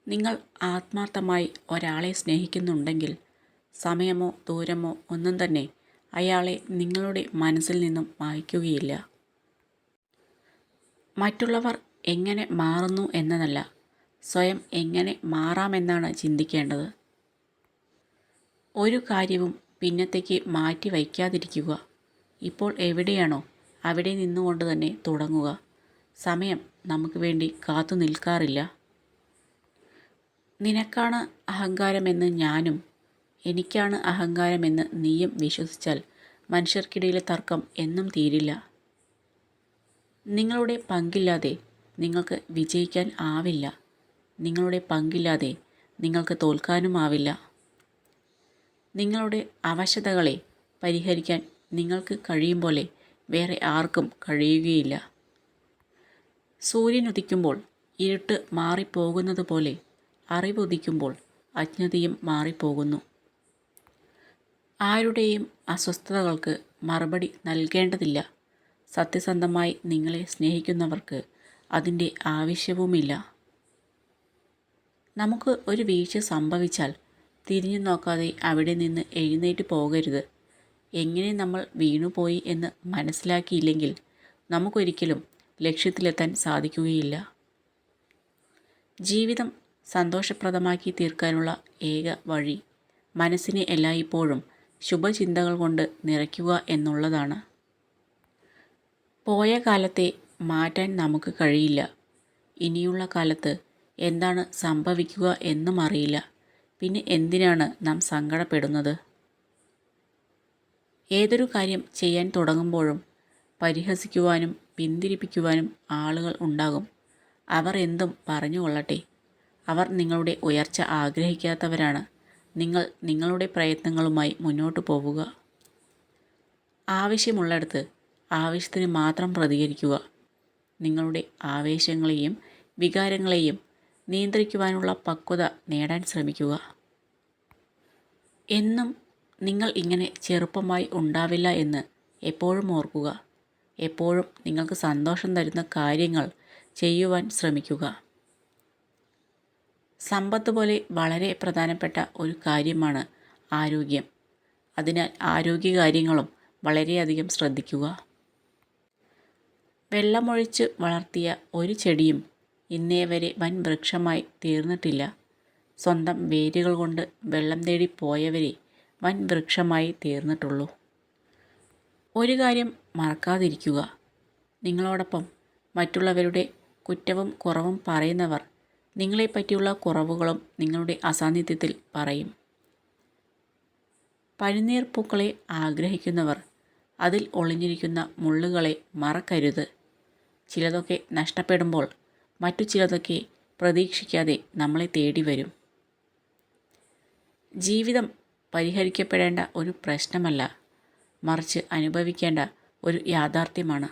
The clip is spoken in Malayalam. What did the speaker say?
നിങ്ങൾ ആത്മാർത്ഥമായി ഒരാളെ സ്നേഹിക്കുന്നുണ്ടെങ്കിൽ സമയമോ ദൂരമോ ഒന്നും തന്നെ അയാളെ നിങ്ങളുടെ മനസ്സിൽ നിന്നും മായ്ക്കുകയില്ല. മറ്റുള്ളവർ എങ്ങനെ മാറുന്നു എന്നതല്ല, സ്വയം എങ്ങനെ മാറാമെന്നാണ് ചിന്തിക്കേണ്ടത്. ഒരു കാര്യവും പിന്നത്തേക്ക് മാറ്റി വയ്ക്കാതിരിക്കുക. ഇപ്പോൾ എവിടെയാണോ അവിടെ നിന്നുകൊണ്ട് തന്നെ തുടങ്ങുക. സമയം നമുക്ക് വേണ്ടി കാത്തു നിൽക്കാറില്ല. നിനക്കാണ് അഹങ്കാരമെന്ന് ഞാനും എനിക്കാണ് അഹങ്കാരമെന്ന് നീയും വിശ്വസിച്ചാൽ മനുഷ്യർക്കിടയിലെ തർക്കം എന്നും തീരില്ല. നിങ്ങളുടെ പങ്കില്ലാതെ നിങ്ങൾക്ക് വിജയിക്കാൻ ആവില്ല. നിങ്ങളുടെ പങ്കില്ലാതെ നിങ്ങൾക്ക് തോൽക്കാനുമാവില്ല. നിങ്ങളുടെ അവശതകളെ പരിഹരിക്കാൻ നിങ്ങൾക്ക് കഴിയും പോലെ വേറെ ആർക്കും കഴിയുകയില്ല. സൂര്യനുദിക്കുമ്പോൾ ഇരുട്ട് മാറിപ്പോകുന്നത് പോലെ അറിവുദിക്കുമ്പോൾ അജ്ഞതയും മാറിപ്പോകുന്നു. ആരുടെയും അസ്വസ്ഥതകൾക്ക് മറുപടി നൽകേണ്ടതില്ല. സത്യസന്ധമായി നിങ്ങളെ സ്നേഹിക്കുന്നവർക്ക് അതിൻ്റെ ആവശ്യവുമില്ല. നമുക്ക് ഒരു വീഴ്ച സംഭവിച്ചാൽ തിരിഞ്ഞു നോക്കാതെ അവിടെ നിന്ന് എഴുന്നേറ്റ് പോകരുത്. എങ്ങനെ നമ്മൾ വീണുപോയി എന്ന് മനസ്സിലാക്കിയില്ലെങ്കിൽ നമുക്കൊരിക്കലും ലക്ഷ്യത്തിലെത്താൻ സാധിക്കുകയില്ല. ജീവിതം സന്തോഷപ്രദമാക്കി തീർക്കാനുള്ള ഏക വഴി മനസ്സിനെ എല്ലായ്പ്പോഴും ശുഭചിന്തകൾ കൊണ്ട് നിറയ്ക്കുക എന്നുള്ളതാണ്. പോയ കാലത്തെ മാറ്റാൻ നമുക്ക് കഴിയില്ല. ഇനിയുള്ള കാലത്ത് എന്താണ് സംഭവിക്കുക എന്നും അറിയില്ല. പിന്നെ എന്തിനാണ് നാം സങ്കടപ്പെടുന്നത്? ഏതൊരു കാര്യം ചെയ്യാൻ തുടങ്ങുമ്പോഴും പരിഹസിക്കുവാനും പിന്തിരിപ്പിക്കുവാനും ആളുകൾ ഉണ്ടാകും. അവർ എന്തും പറഞ്ഞുകൊള്ളട്ടെ. അവർ നിങ്ങളുടെ ഉയർച്ച ആഗ്രഹിക്കാത്തവരാണ്. നിങ്ങൾ നിങ്ങളുടെ പ്രയത്നങ്ങളുമായി മുന്നോട്ട് പോവുക. ആവശ്യമുള്ളിടത്ത് ആവശ്യത്തിന് മാത്രം പ്രതികരിക്കുക. നിങ്ങളുടെ ആവേശങ്ങളെയും വികാരങ്ങളെയും നിയന്ത്രിക്കുവാനുള്ള പക്വത നേടാൻ ശ്രമിക്കുക. എന്നും നിങ്ങൾ ഇങ്ങനെ ചെറുപ്പമായി ഉണ്ടാവില്ല എന്ന് എപ്പോഴും ഓർക്കുക. എപ്പോഴും നിങ്ങൾക്ക് സന്തോഷം തരുന്ന കാര്യങ്ങൾ ചെയ്യുവാൻ ശ്രമിക്കുക. സമ്പത്ത് പോലെ വളരെ പ്രധാനപ്പെട്ട ഒരു കാര്യമാണ് ആരോഗ്യം. അതിനാൽ ആരോഗ്യകാര്യങ്ങളും വളരെയധികം ശ്രദ്ധിക്കുക. വെള്ളമൊഴിച്ച് വളർത്തിയ ഒരു ചെടിയും ഇന്നേ വരെ വൻ വൃക്ഷമായി തീർന്നിട്ടില്ല. സ്വന്തം വേരുകൾ കൊണ്ട് വെള്ളം തേടി പോയവരെ വൻ വൃക്ഷമായി തീർന്നിട്ടുള്ളൂ. ഒരു കാര്യം മറക്കാതിരിക്കുക. നിങ്ങളോടൊപ്പം മറ്റുള്ളവരുടെ കുറ്റവും കുറവും പറയുന്നവർ നിങ്ങളെപ്പറ്റിയുള്ള കുറവുകളും നിങ്ങളുടെ അസാന്നിധ്യത്തിൽ പറയും. പനിനീർ പൂക്കളെ ആഗ്രഹിക്കുന്നവർ അതിൽ ഒളിഞ്ഞിരിക്കുന്ന മുള്ളുകളെ മറക്കരുത്. ചിലതൊക്കെ നഷ്ടപ്പെടുമ്പോൾ മറ്റു ചിലതൊക്കെ പ്രതീക്ഷിക്കാതെ നമ്മളെ തേടി വരും. ജീവിതം പരിഹരിക്കപ്പെടേണ്ട ഒരു പ്രശ്നമല്ല, മറിച്ച് അനുഭവിക്കേണ്ട ഒരു യാഥാർത്ഥ്യമാണ്.